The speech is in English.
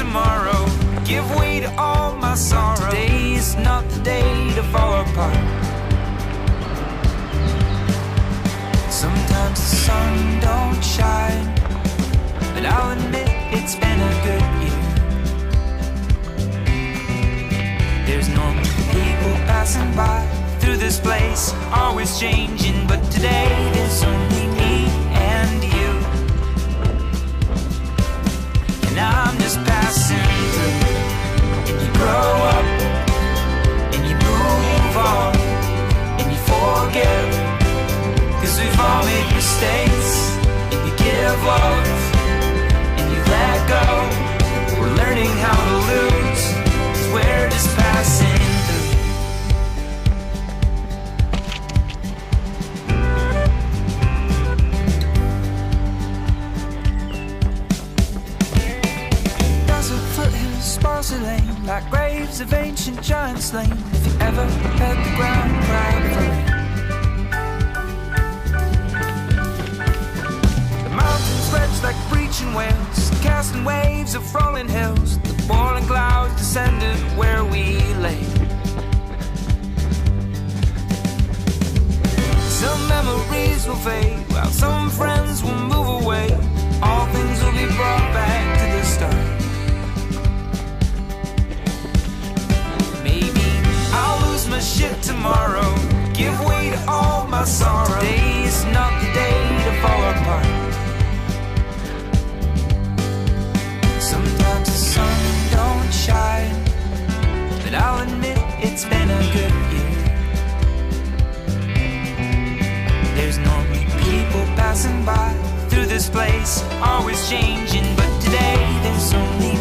tomorrow, give way to all my sorrow. Today is not the day to fall apart. Sometimes the sun don't shine, but I'll admit it's been a good year. There's normal people passing by through this place, always changing, but today there's only me and you. And I'm just passing through. And you grow up, and you move on, and you forget, 'cause we've all made mistakes. And you give love, and you let go. We're learning how to lose, 'cause we're just passing through. Desert foothills, sparsely lane, like graves of ancient giants slain. If you ever heard the ground cry for rain. Stretched like breaching whales, casting waves of rolling hills. The boiling clouds descended where we lay. Some memories will fade, while some friends will move away. All things will be brought back to the start. Maybe I'll lose my shit tomorrow, give way to all my sorrow. Today is not the day to fall apart. Sometimes the sun don't shine, but I'll admit it's been a good year. There's normally people passing by through this place, always changing, but today there's only